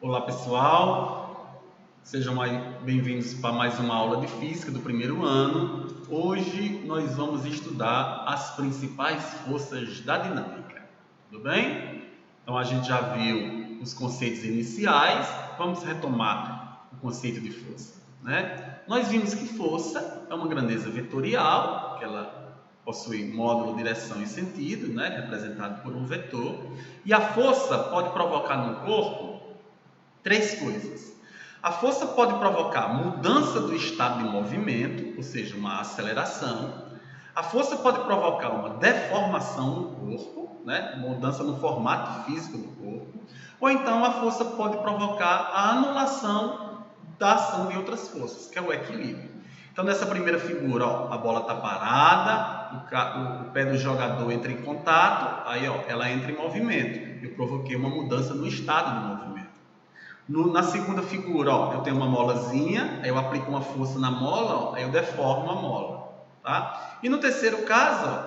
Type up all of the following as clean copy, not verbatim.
Olá pessoal, sejam bem-vindos para mais uma aula de Física do primeiro ano. Hoje nós vamos estudar as principais forças da dinâmica, tudo bem? Então a gente já viu os conceitos iniciais, vamos retomar o conceito de força, né? Nós vimos que força é uma grandeza vetorial, que ela possui módulo, direção e sentido, né? Representado por um vetor, e a força pode provocar no corpo três coisas. A força pode provocar mudança do estado de movimento, ou seja, uma aceleração. A força pode provocar uma deformação no corpo, né? Mudança no formato físico do corpo. Ou então a força pode provocar a anulação da ação de outras forças, que é o equilíbrio. Então, nessa primeira figura, ó, a bola está parada, o pé do jogador entra em contato, aí ó, ela entra em movimento. Eu provoquei uma mudança no estado do movimento. Na segunda figura, ó, eu tenho uma molazinha, aí eu aplico uma força na mola, ó, aí eu deformo a mola. Tá? E no terceiro caso, ó,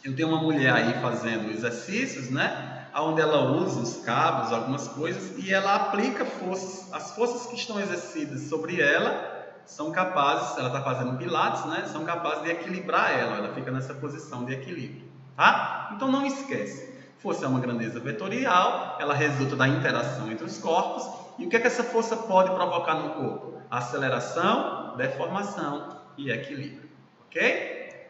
eu tenho uma mulher aí fazendo exercícios, né? Onde ela usa os cabos, algumas coisas, e ela aplica forças. As forças que estão exercidas sobre ela são capazes, ela está fazendo pilates, né? São capazes de equilibrar ela fica nessa posição de equilíbrio. Tá? Então não esquece. Força é uma grandeza vetorial, ela resulta da interação entre os corpos. E o que é que essa força pode provocar no corpo? Aceleração, deformação e equilíbrio. Ok?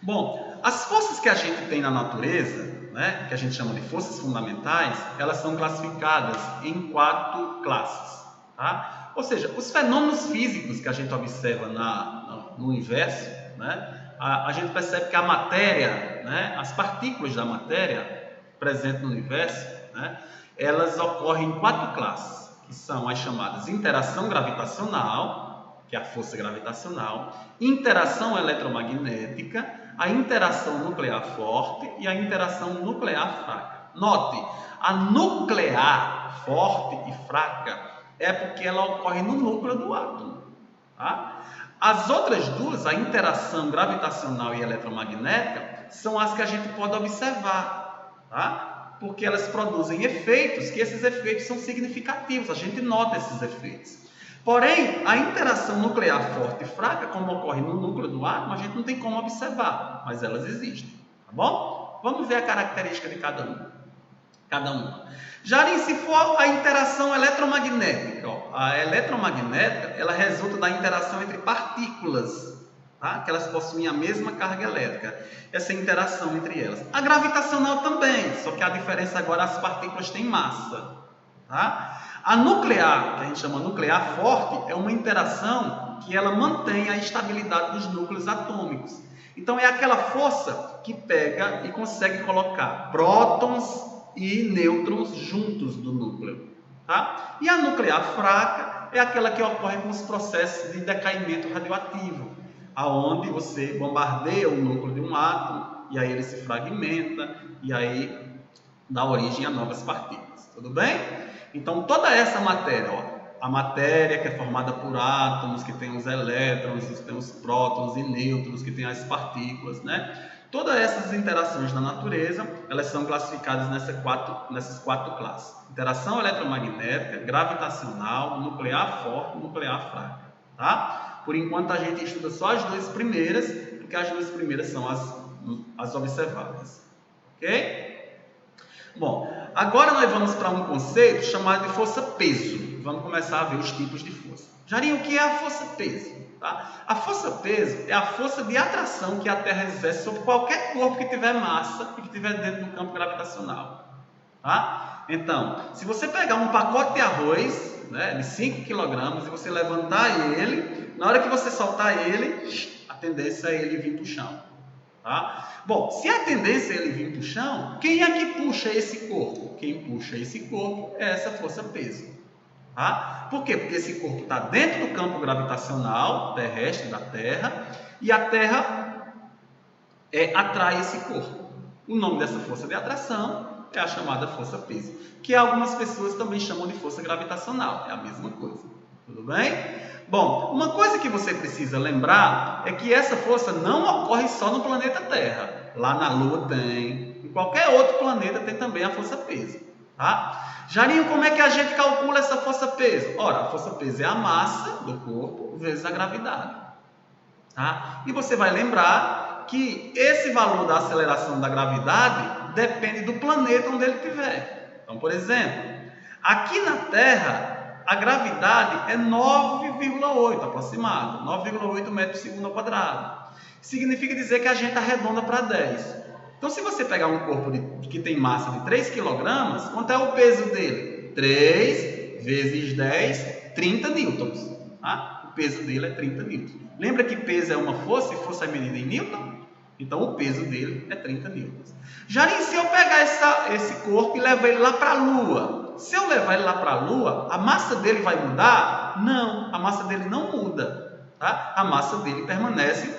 Bom, as forças que a gente tem na natureza, né, que a gente chama de forças fundamentais, elas são classificadas em 4 classes. Tá? Ou seja, os fenômenos físicos que a gente observa no universo, né, a gente percebe que a matéria, né, as partículas da matéria presentes no universo, né, elas ocorrem em 4 classes, que são as chamadas interação gravitacional, que é a força gravitacional, interação eletromagnética, a interação nuclear forte e a interação nuclear fraca. Note, a nuclear forte e fraca é porque ela ocorre no núcleo do átomo. Tá? As outras duas, a interação gravitacional e eletromagnética, são as que a gente pode observar, tá? Porque elas produzem efeitos, que esses efeitos são significativos, a gente nota esses efeitos. Porém, a interação nuclear forte e fraca, como ocorre no núcleo do átomo, a gente não tem como observar, mas elas existem, tá bom? Vamos ver a característica de cada uma. Já se for a interação eletromagnética, ó, a eletromagnética, ela resulta da interação entre partículas, tá? Que elas possuem a mesma carga elétrica, essa interação entre elas. A gravitacional também, só que a diferença agora, as partículas têm massa, tá? A nuclear, que a gente chama nuclear forte, é uma interação que ela mantém a estabilidade dos núcleos atômicos. Então é aquela força que pega e consegue colocar prótons e nêutrons juntos do núcleo. Tá? E a nuclear fraca é aquela que ocorre com os processos de decaimento radioativo, aonde você bombardeia o núcleo de um átomo e aí ele se fragmenta e aí dá origem a novas partículas. Tudo bem? Então toda essa matéria, ó, a matéria que é formada por átomos, que tem os elétrons, que tem os prótons e nêutrons, que tem as partículas, né? Todas essas interações na natureza, elas são classificadas nessas 4 classes. Interação eletromagnética, gravitacional, nuclear forte e nuclear fraca. Tá? Por enquanto a gente estuda só as 2 primeiras, porque as 2 primeiras são as observáveis. Ok? Bom, agora nós vamos para um conceito chamado de força-peso. Vamos começar a ver os tipos de força. Jarinho, o que é a força-peso? Tá? A força-peso é a força de atração que a Terra exerce sobre qualquer corpo que tiver massa e que estiver dentro do campo gravitacional. Tá? Então, se você pegar um pacote de arroz, né, de 5 kg e você levantar ele, na hora que você soltar ele, a tendência é ele vir para o chão. Tá? Bom, se a tendência é ele vir para o chão, quem é que puxa esse corpo? Quem puxa esse corpo é essa força-peso. Tá? Por quê? Porque esse corpo está dentro do campo gravitacional terrestre da Terra e a Terra atrai esse corpo. O nome dessa força de atração é a chamada força-peso, que algumas pessoas também chamam de força gravitacional. É a mesma coisa. Tudo bem? Bom, uma coisa que você precisa lembrar é que essa força não ocorre só no planeta Terra. Lá na Lua tem, em qualquer outro planeta tem também a força-peso. Tá? Jarinho, como é que a gente calcula essa força-peso? Ora, a força-peso é a massa do corpo vezes a gravidade. Tá? E você vai lembrar que esse valor da aceleração da gravidade depende do planeta onde ele estiver. Então, por exemplo, aqui na Terra, a gravidade é 9,8 aproximado, 9,8 metros por segundo ao quadrado. Significa dizer que a gente arredonda para 10. Então, se você pegar um corpo que tem massa de 3 kg, quanto é o peso dele? 3 vezes 10, 30 newtons. Tá? O peso dele é 30 newtons. Lembra que peso é uma força e força é medida em newton? Então, o peso dele é 30 newtons. Jarim, se eu pegar esse corpo e levar ele lá para a Lua, se eu levar ele lá para a Lua, a massa dele vai mudar? Não, a massa dele não muda. Tá? A massa dele permanece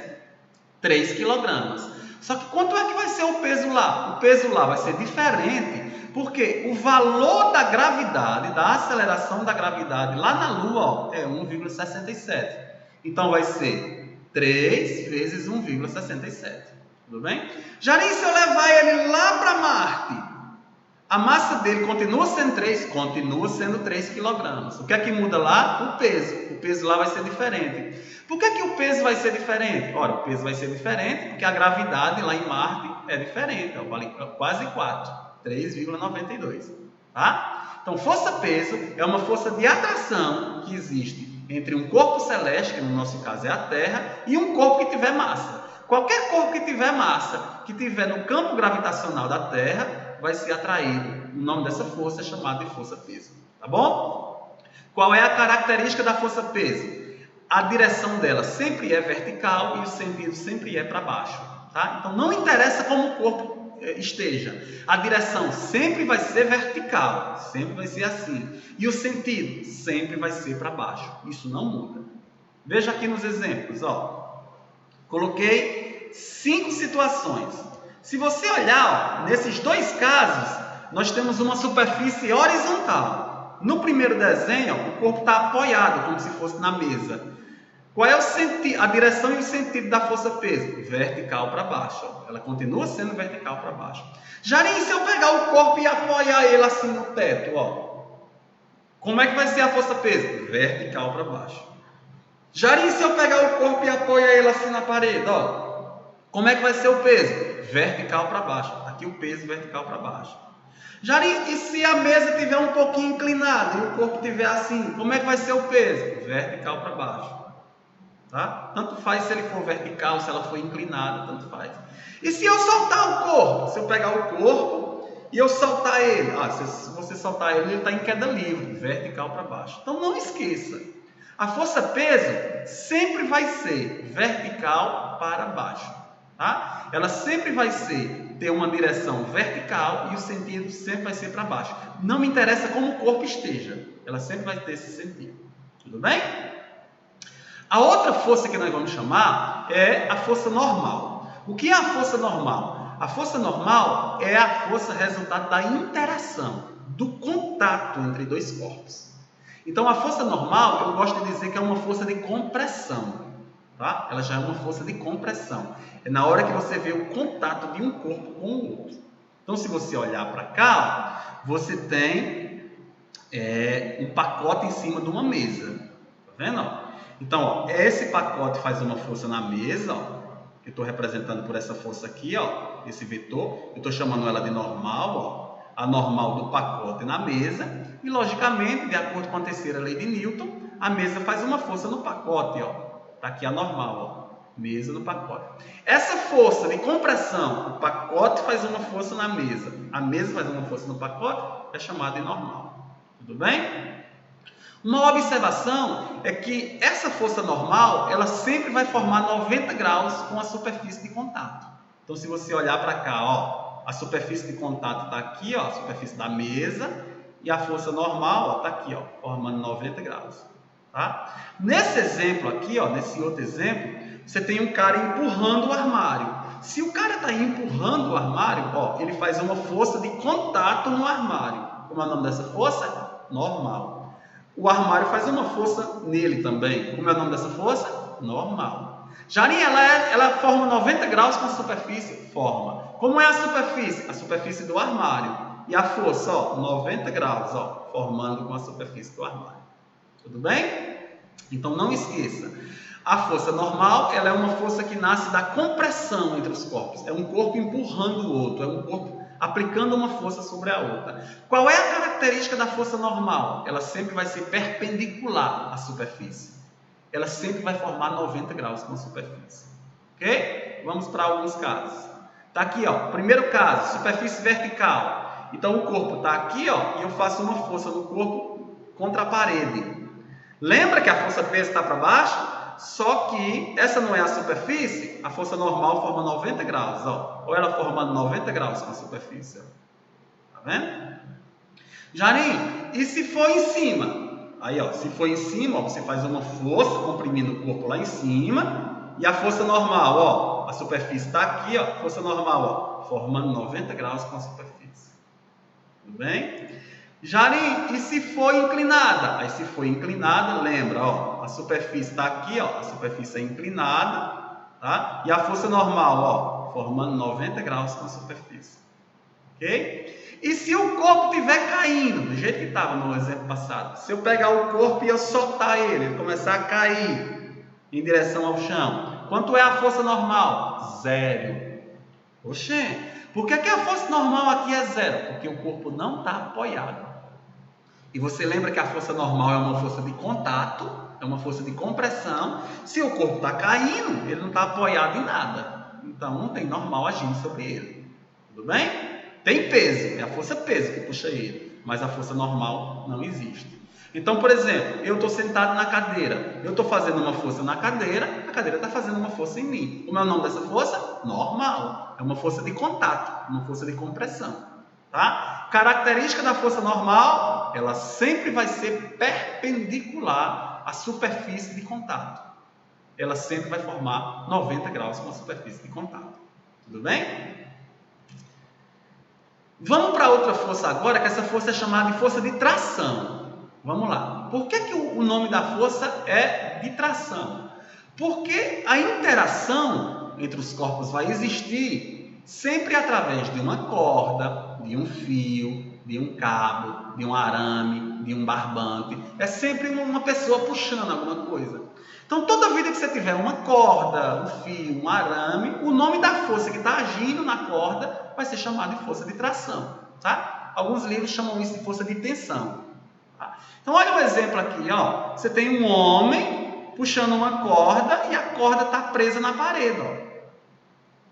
3 kg. Só que quanto é que vai ser o peso lá? O peso lá vai ser diferente, porque o valor da gravidade, da aceleração da gravidade lá na Lua, ó, é 1,67. Então vai ser 3 vezes 1,67. Tudo bem? Jarim, se eu levar ele lá para Marte, a massa dele continua sendo 3? Continua sendo 3 kg. O que é que muda lá? O peso. O peso lá vai ser diferente. Por que o peso vai ser diferente? Ora, o peso vai ser diferente porque a gravidade lá em Marte é diferente. Ó, vale quase 4. 3,92. Tá? Então, força-peso é uma força de atração que existe entre um corpo celeste, que no nosso caso é a Terra, e um corpo que tiver massa. Qualquer corpo que tiver massa, que tiver no campo gravitacional da Terra, vai ser atraído. O nome dessa força é chamado de força-peso. Tá bom? Qual é a característica da força-peso? A direção dela sempre é vertical e o sentido sempre é para baixo. Tá? Então, não interessa como o corpo esteja. A direção sempre vai ser vertical. Sempre vai ser assim. E o sentido sempre vai ser para baixo. Isso não muda. Veja aqui nos exemplos. Ó. Coloquei 5 situações. Se você olhar, ó, nesses dois casos, nós temos uma superfície horizontal. No primeiro desenho, ó, o corpo está apoiado, como se fosse na mesa. Qual é a direção e o sentido da força-peso? Vertical para baixo. Ó. Ela continua sendo vertical para baixo. Jarim, se eu pegar o corpo e apoiar ele assim no teto, ó, como é que vai ser a força-peso? Vertical para baixo. Jarim, se eu pegar o corpo e apoiar ele assim na parede, ó, como é que vai ser o peso? Vertical para baixo. Aqui o peso vertical para baixo. Jarim, e se a mesa estiver um pouquinho inclinada e o corpo estiver assim, como é que vai ser o peso? Vertical para baixo. Tá? Tanto faz se ele for vertical, se ela for inclinada, tanto faz. E se eu soltar o corpo? Se eu pegar o corpo e eu soltar ele, se você soltar ele, ele está em queda livre, vertical para baixo. Então não esqueça, a força-peso sempre vai ser vertical para baixo. Tá? Ela sempre vai ter uma direção vertical e o sentido sempre vai ser para baixo. Não me interessa como o corpo esteja, ela sempre vai ter esse sentido. Tudo bem? A outra força que nós vamos chamar é a força normal. O que é a força normal? A força normal é a força resultado da interação, do contato entre dois corpos. Então, a força normal, eu gosto de dizer que é uma força de compressão. Tá? Ela já é uma força de compressão. É na hora que você vê o contato de um corpo com o outro. Então, se você olhar para cá, ó, você tem um pacote em cima de uma mesa. Tá vendo? Ó? Então, ó, esse pacote faz uma força na mesa, ó, que eu estou representando por essa força aqui, ó, esse vetor. Eu estou chamando ela de normal, ó, a normal do pacote na mesa. E, logicamente, de acordo com a terceira lei de Newton, a mesa faz uma força no pacote, ó. Está aqui a normal, ó, mesa no pacote. Essa força de compressão, o pacote faz uma força na mesa, a mesa faz uma força no pacote, é chamada de normal. Tudo bem? Uma observação é que essa força normal, ela sempre vai formar 90 graus com a superfície de contato. Então, se você olhar para cá, ó, a superfície de contato está aqui, ó, a superfície da mesa, e a força normal está aqui, ó, formando 90 graus. Tá? Nesse exemplo aqui, ó, nesse outro exemplo, você tem um cara empurrando o armário. Se o cara está empurrando o armário, ó, ele faz uma força de contato no armário. Como é o nome dessa força? Normal. O armário faz uma força nele também. Como é o nome dessa força? Normal. Jarim, ela forma 90 graus com a superfície? Forma. Como é a superfície? A superfície do armário. e a força, ó, 90 graus, ó, formando com a superfície do armário. Tudo bem? Então não esqueça, a força normal, ela é uma força que nasce da compressão entre os corpos. É um corpo empurrando o outro, é um corpo aplicando uma força sobre a outra. Qual é a característica da força normal? Ela sempre vai ser perpendicular à superfície. Ela sempre vai formar 90 graus com a superfície. Ok? Vamos para alguns casos. Está aqui, ó. Primeiro caso, superfície vertical. Então o corpo está aqui, ó, e eu faço uma força no corpo contra a parede. Lembra que a força peso está para baixo? Só que essa não é a superfície, a força normal forma 90 graus, ó. Ou ela formando 90 graus com a superfície, ó. Tá vendo? Jarim, e se for em cima? Aí, ó, se for em cima, ó, você faz uma força comprimindo o corpo lá em cima, e a força normal, ó, a superfície está aqui, ó, força normal, ó, formando 90 graus com a superfície. Tudo bem? Jarim, e se for inclinada? Aí se for inclinada, lembra, ó, a superfície está aqui, ó, a superfície é inclinada, tá? E a força normal, ó, formando 90 graus com a superfície. Ok? E se o corpo estiver caindo, do jeito que estava no exemplo passado, se eu pegar o corpo e eu soltar ele começar a cair em direção ao chão, quanto é a força normal? 0. Oxê, por que a força normal aqui é 0? Porque o corpo não está apoiado. E você lembra que a força normal é uma força de contato, é uma força de compressão. Se o corpo está caindo, ele não está apoiado em nada. Então, não tem normal agindo sobre ele. Tudo bem? Tem peso, é a força peso que puxa ele. Mas a força normal não existe. Então, por exemplo, eu estou sentado na cadeira. Eu estou fazendo uma força na cadeira, a cadeira está fazendo uma força em mim. Como é o nome dessa força? Normal. É uma força de contato, uma força de compressão. Tá? Característica da força normal, ela sempre vai ser perpendicular à superfície de contato. Ela sempre vai formar 90 graus com a superfície de contato. Tudo bem? Vamos para outra força agora, que essa força é chamada de força de tração. Vamos lá. Por que o nome da força é de tração? Porque a interação entre os corpos vai existir sempre através de uma corda, de um fio, de um cabo, de um arame, de um barbante. É sempre uma pessoa puxando alguma coisa. Então, toda vida que você tiver uma corda, um fio, um arame, o nome da força que está agindo na corda vai ser chamado de força de tração. Tá? Alguns livros chamam isso de força de tensão. Tá? Então, olha um exemplo aqui. Ó. Você tem um homem puxando uma corda e a corda está presa na parede. Ó.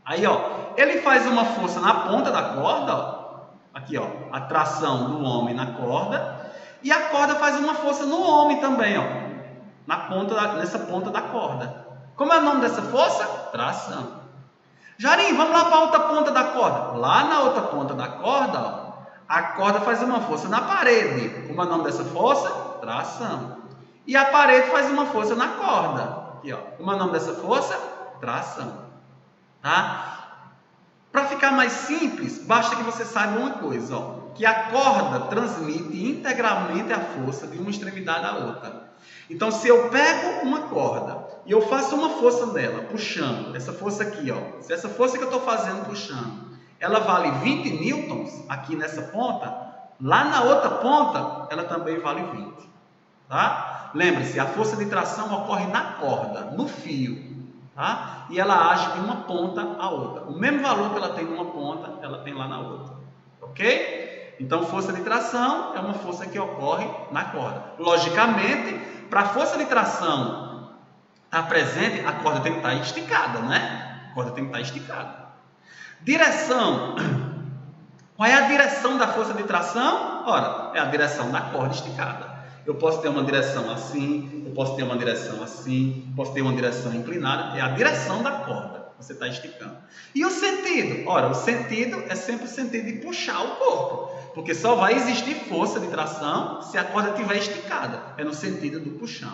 Aí, ó, ele faz uma força na ponta da corda, ó. Aqui, ó, a tração do homem na corda, e a corda faz uma força no homem também, ó, nessa ponta da corda. Como é o nome dessa força? Tração. Jarim, vamos lá para a outra ponta da corda. Lá na outra ponta da corda, ó, a corda faz uma força na parede. Como é o nome dessa força? Tração. E a parede faz uma força na corda. Aqui, ó. Como é o nome dessa força? Tração. Tá? Para ficar mais simples, basta que você saiba uma coisa, ó, que a corda transmite integralmente a força de uma extremidade à outra. Então, se eu pego uma corda e eu faço uma força nela, puxando, essa força aqui, ó, se essa força que eu estou fazendo puxando, ela vale 20 newtons aqui nessa ponta, lá na outra ponta, ela também vale 20. Tá? Lembre-se, a força de tração ocorre na corda, no fio. Tá? E ela age de uma ponta a outra. O mesmo valor que ela tem numa ponta, ela tem lá na outra. Ok? Então, força de tração é uma força que ocorre na corda. Logicamente, para a força de tração estar presente, a corda tem que estar esticada, né? A corda tem que estar esticada. Direção. Qual é a direção da força de tração? Ora, é a direção da corda esticada. Eu posso ter uma direção assim, eu posso ter uma direção assim, posso ter uma direção inclinada. É a direção da corda que você está esticando. E o sentido? Ora, o sentido é sempre o sentido de puxar o corpo. Porque só vai existir força de tração se a corda estiver esticada. É no sentido do puxão.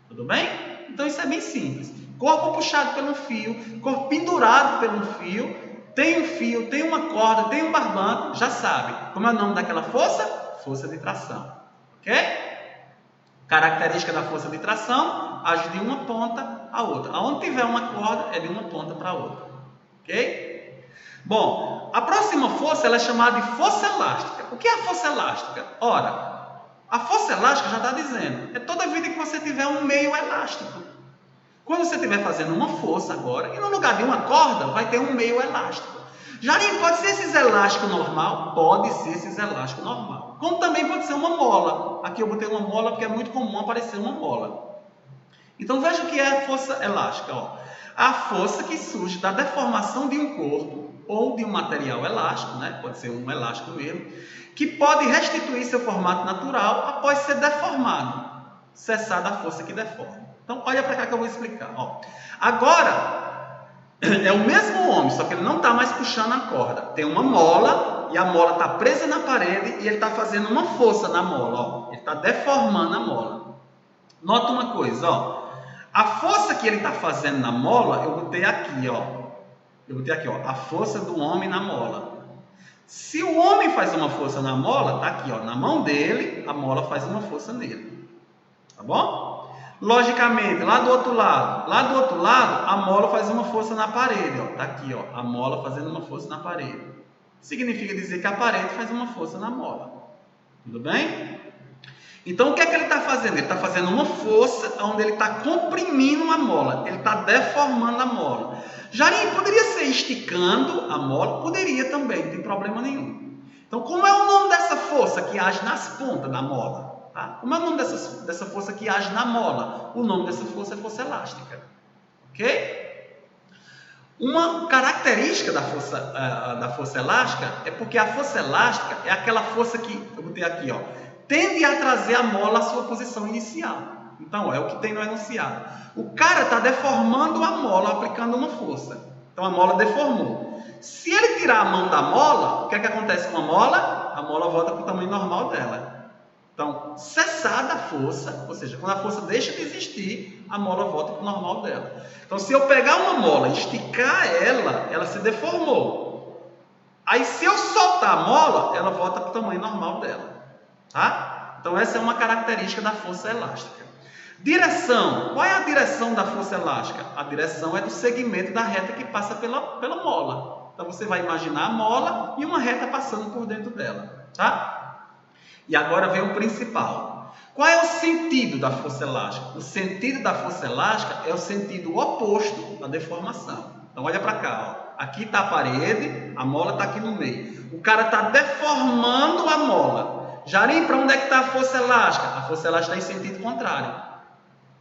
Tudo bem? Então isso é bem simples. Corpo puxado pelo fio, corpo pendurado pelo fio. Tem um fio, tem uma corda, tem um barbante. Já sabe. Como é o nome daquela força? Força de tração. Ok? Característica da força de tração, age de uma ponta a outra. Aonde tiver uma corda, é de uma ponta para a outra. Ok? Bom, a próxima força ela é chamada de força elástica. O que é a força elástica? Ora, a força elástica já está dizendo, é toda vida que você tiver um meio elástico. Quando você estiver fazendo uma força agora, e no lugar de uma corda, vai ter um meio elástico. Jarim, pode ser esses elásticos normal? Pode ser esses elásticos normal. Como também pode ser uma mola. Aqui eu botei uma mola porque é muito comum aparecer uma mola. Então veja o que é a força elástica. Ó. A força que surge da deformação de um corpo ou de um material elástico, né? Pode ser um elástico mesmo, que pode restituir seu formato natural após ser deformado, cessada a força que deforma. Então olha para cá que eu vou explicar. Ó. Agora é o mesmo homem, só que ele não está mais puxando a corda. Tem uma mola e a mola está presa na parede e ele está fazendo uma força na mola. Ó. Ele está deformando a mola. Nota uma coisa, ó. A força que ele está fazendo na mola, eu botei aqui, ó. Eu botei aqui, ó. A força do homem na mola. Se o homem faz uma força na mola, tá aqui, ó. Na mão dele, a mola faz uma força nele. Tá bom? Logicamente, lá do outro lado, a mola faz uma força na parede, ó. Tá aqui, ó, a mola fazendo uma força na parede. Significa dizer que a parede faz uma força na mola. Tudo bem? Então, o que é que ele está fazendo? Ele está fazendo uma força onde ele está comprimindo a mola. Ele está deformando a mola. Jarim, poderia ser esticando a mola? Poderia também, não tem problema nenhum. Então, como é o nome dessa força que age nas pontas da mola? Tá? Como é o nome dessa força que age na mola? O nome dessa força é força elástica. Ok? Uma característica da força elástica é porque a força elástica é aquela força que, eu botei aqui, ó, tende a trazer a mola à sua posição inicial. Então, ó, é o que tem no enunciado. O cara está deformando a mola, aplicando uma força. Então, a mola deformou. Se ele tirar a mão da mola, o que é que acontece com a mola? A mola volta para o tamanho normal dela. Então, cessada a força, ou seja, quando a força deixa de existir, a mola volta para o normal dela. Então, se eu pegar uma mola e esticar ela se deformou. Aí, se eu soltar a mola, ela volta para o tamanho normal dela. Tá? Então, essa é uma característica da força elástica. Direção. Qual é a direção da força elástica? A direção é do segmento da reta que passa pela mola. Então, você vai imaginar a mola e uma reta passando por dentro dela. Tá? E agora vem o principal. Qual é o sentido da força elástica? O sentido da força elástica é o sentido oposto da deformação. Então, olha para cá. Ó. Aqui está a parede, a mola está aqui no meio. O cara está deformando a mola. Jarim, para onde é que está a força elástica? A força elástica está em sentido contrário.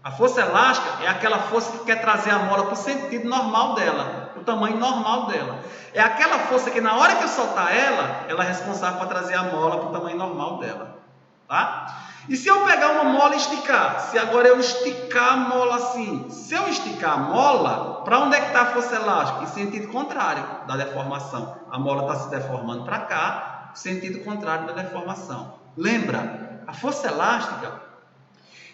A força elástica é aquela força que quer trazer a mola para o sentido normal dela, para o tamanho normal dela. É aquela força que na hora que eu soltar ela é responsável para trazer a mola para o tamanho normal dela. Tá? E se eu pegar uma mola e esticar? Se agora eu esticar a mola assim, se eu esticar a mola, para onde é que está a força elástica? Em sentido contrário da deformação. A mola está se deformando para cá, sentido contrário da deformação. Lembra, a força elástica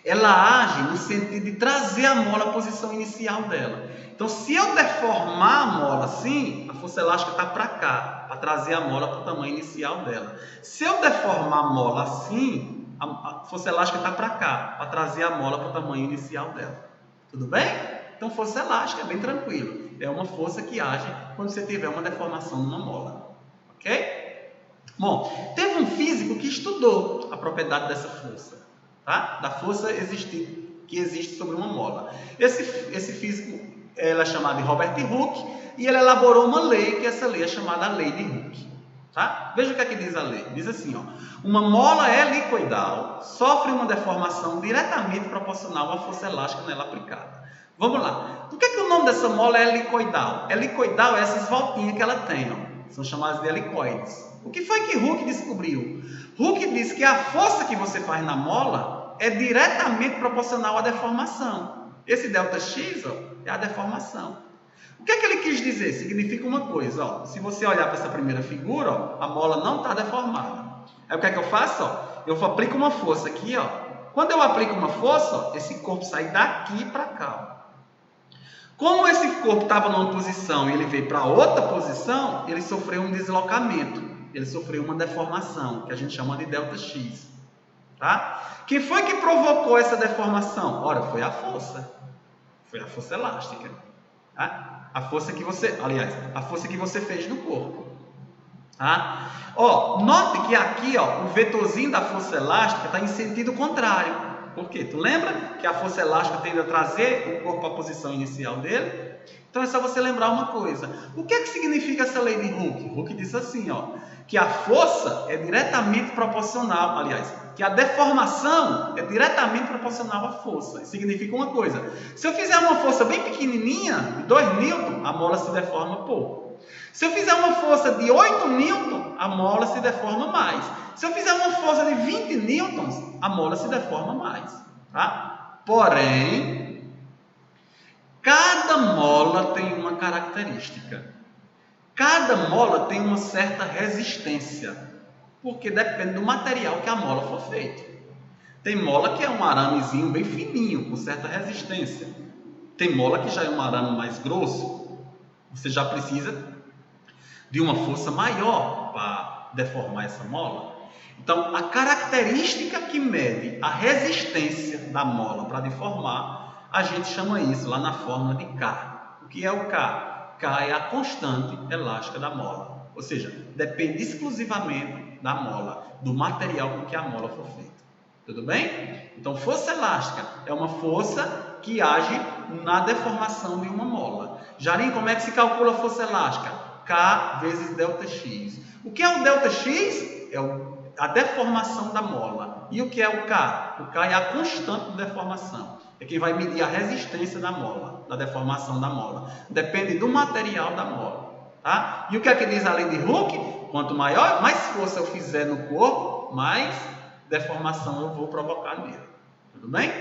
ela age no sentido de trazer a mola à posição inicial dela. Então, se eu deformar a mola assim, a força elástica está para cá, para trazer a mola para o tamanho inicial dela. Se eu deformar a mola assim, a força elástica está para cá, para trazer a mola para o tamanho inicial dela. Tudo bem? Então, força elástica é bem tranquilo. É uma força que age quando você tiver uma deformação numa mola. Ok? Bom, teve um físico que estudou a propriedade dessa força. Tá? Da força que existe sobre uma mola. Esse físico é chamado de Robert Hooke e ele elaborou uma lei, que essa lei é chamada a Lei de Hooke. Tá? Veja o que é que diz a lei. Diz assim, ó, uma mola helicoidal sofre uma deformação diretamente proporcional à força elástica nela aplicada. Vamos lá. Por que o nome dessa mola é helicoidal? Helicoidal é essas voltinhas que ela tem, ó. São chamadas de helicoides. O que foi que Hooke descobriu? Hooke disse que a força que você faz na mola é diretamente proporcional à deformação. Esse ΔX, ó, é a deformação. O que é que ele quis dizer? Significa uma coisa, ó. Se você olhar para essa primeira figura, ó, a mola não está deformada. Aí o que é que eu faço? Ó? Eu aplico uma força aqui, ó. Quando eu aplico uma força, ó, esse corpo sai daqui para cá. Ó. Como esse corpo estava numa posição e ele veio para outra posição, ele sofreu um deslocamento. Ele sofreu uma deformação, que a gente chama de ΔX. Tá? Quem foi que provocou essa deformação? Ora, foi a força. Foi a força elástica. Tá? A força que você fez no corpo. Tá? Ó, note que aqui, ó, o vetorzinho da força elástica está em sentido contrário. Por quê? Tu lembra que a força elástica tende a trazer o corpo à posição inicial dele? Então é só você lembrar uma coisa. O que é que significa essa lei de Hooke? Hooke diz assim, ó, que a força é diretamente proporcional, aliás, que a deformação é diretamente proporcional à força. Isso significa uma coisa. Se eu fizer uma força bem pequenininha, de 2 newton, a mola se deforma pouco. Se eu fizer uma força de 8 newton, a mola se deforma mais. Se eu fizer uma força de 20 newtons, a mola se deforma mais. Tá? Porém, cada mola tem uma característica. Cada mola tem uma certa resistência, porque depende do material que a mola for feita. Tem mola que é um aramezinho bem fininho, com certa resistência. Tem mola que já é um arame mais grosso. Você já precisa de uma força maior para deformar essa mola. Então, a característica que mede a resistência da mola para deformar, a gente chama isso lá na fórmula de K. O que é o K? K é a constante elástica da mola. Ou seja, depende exclusivamente da mola, do material com que a mola for feita. Tudo bem? Então, força elástica é uma força que age na deformação de uma mola. Jarim, como é que se calcula a força elástica? K vezes ΔX. O que é o ΔX? É a deformação da mola. E o que é o K? O K é a constante de deformação. É quem vai medir a resistência da mola, da deformação da mola. Depende do material da mola. Tá? E o que é que diz a lei de Hooke? Quanto mais força eu fizer no corpo, mais deformação eu vou provocar nele. Tudo bem?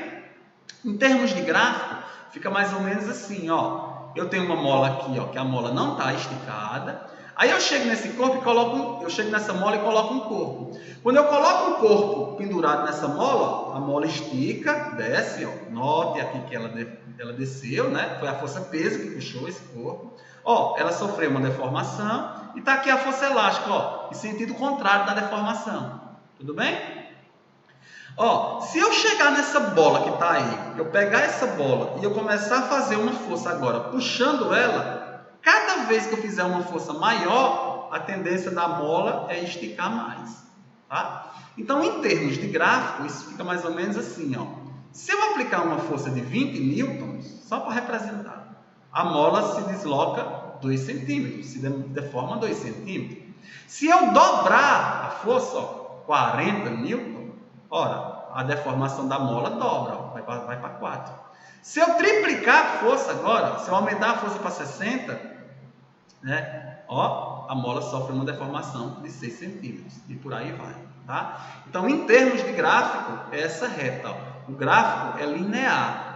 Em termos de gráfico, fica mais ou menos assim, ó. Eu tenho uma mola aqui, ó, que a mola não está esticada. Aí eu chego nesse corpo e eu chego nessa mola e coloco um corpo. Quando eu coloco um corpo pendurado nessa mola, ó, a mola estica, desce, ó. Note aqui que ela desceu, né? Foi a força peso que puxou esse corpo. Ó, ela sofreu uma deformação e está aqui a força elástica, ó, em sentido contrário da deformação. Tudo bem? Ó, se eu chegar nessa bola que está aí, eu pegar essa bola e eu começar a fazer uma força agora, puxando ela, cada vez que eu fizer uma força maior, a tendência da mola é esticar mais. Tá? Então, em termos de gráfico, isso fica mais ou menos assim. Ó. Se eu aplicar uma força de 20 newtons, só para representar, a mola se desloca 2 centímetros, se deforma 2 centímetros. Se eu dobrar a força, ó, 40 newtons, ora, a deformação da mola dobra, ó, vai para 4. Se eu triplicar a força agora, se eu aumentar a força para 60, né, ó, a mola sofre uma deformação de 6 centímetros e por aí vai. Tá? Então, em termos de gráfico, é essa reta. Ó. O gráfico é linear.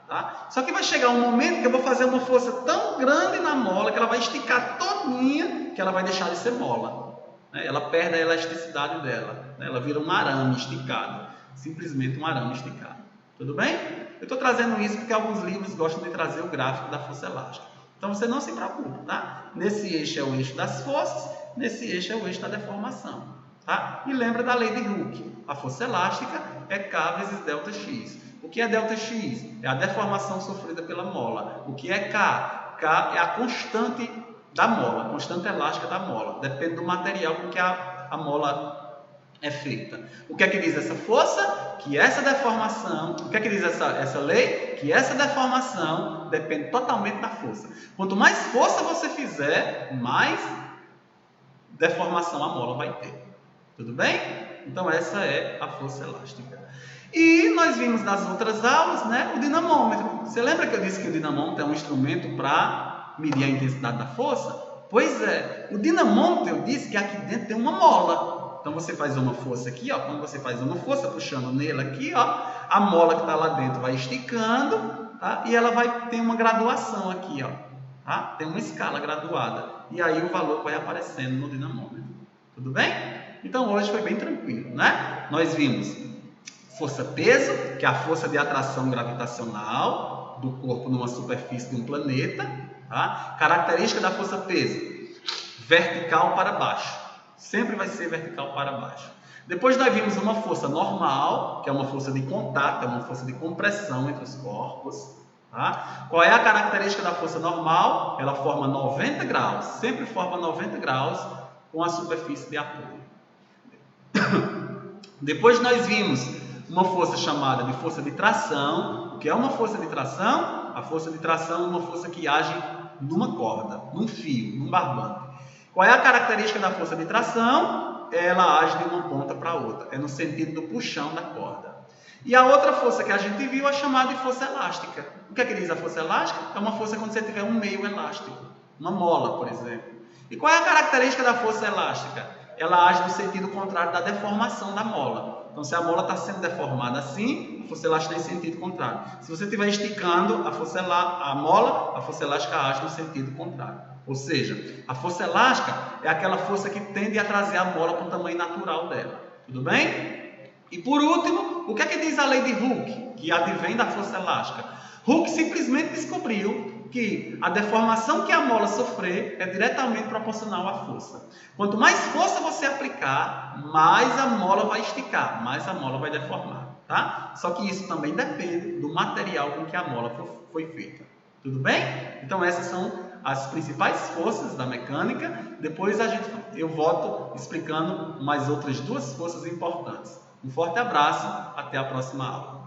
Tá? Só que vai chegar um momento que eu vou fazer uma força tão grande na mola que ela vai esticar todinha que ela vai deixar de ser mola. Ela perde a elasticidade dela, ela vira um arame esticado, simplesmente um arame esticado. Tudo bem? Eu estou trazendo isso porque alguns livros gostam de trazer o gráfico da força elástica. Então você não se preocupe, tá? Nesse eixo é o eixo das forças, nesse eixo é o eixo da deformação, tá? E lembra da lei de Hooke, a força elástica é K vezes ΔX. O que é ΔX? É a deformação sofrida pela mola. O que é K? K é a constante da mola, a constante elástica da mola. Depende do material com que a mola é feita. O que é que diz essa força? Que essa deformação... O que é que diz essa lei? Que essa deformação depende totalmente da força. Quanto mais força você fizer, mais deformação a mola vai ter. Tudo bem? Então essa é a força elástica. E nós vimos nas outras aulas, né, o dinamômetro. Você lembra que eu disse que o dinamômetro é um instrumento para medir a intensidade da força? Pois é, o dinamômetro eu disse que aqui dentro tem uma mola. Então você faz uma força aqui, ó. Quando você faz uma força puxando nele aqui, ó, a mola que está lá dentro vai esticando, tá? E ela vai ter uma graduação aqui, ó, tá? Tem uma escala graduada. E aí o valor vai aparecendo no dinamômetro. Tudo bem? Então hoje foi bem tranquilo, né? Nós vimos força-peso, que é a força de atração gravitacional do corpo numa superfície de um planeta. Tá? Característica da força-peso: vertical para baixo. Sempre vai ser vertical para baixo. Depois nós vimos uma força normal, que é uma força de contato, é uma força de compressão entre os corpos. Tá? Qual é a característica da força normal? Ela forma 90 graus, sempre forma 90 graus com a superfície de apoio. Depois nós vimos uma força chamada de força de tração. O que é uma força de tração? A força de tração é uma força que age numa corda, num fio, num barbante. Qual é a característica da força de tração? Ela age de uma ponta para outra, é no sentido do puxão da corda. E a outra força que a gente viu é chamada de força elástica. O que é que diz a força elástica? É uma força quando você tiver um meio elástico, uma mola, por exemplo. E qual é a característica da força elástica? Ela age no sentido contrário da deformação da mola. Então, se a mola está sendo deformada assim, a força elástica tem sentido contrário. Se você estiver esticando a mola, a força elástica age no sentido contrário. Ou seja, a força elástica é aquela força que tende a trazer a mola para o tamanho natural dela. Tudo bem? E por último, o que é que diz a lei de Hooke, que advém da força elástica? Hooke simplesmente descobriu que a deformação que a mola sofrer é diretamente proporcional à força. Quanto mais força você aplicar, mais a mola vai esticar, mais a mola vai deformar, tá? Só que isso também depende do material com que a mola foi feita. Tudo bem? Então essas são as principais forças da mecânica. Depois eu volto explicando mais outras duas forças importantes. Um forte abraço, até a próxima aula.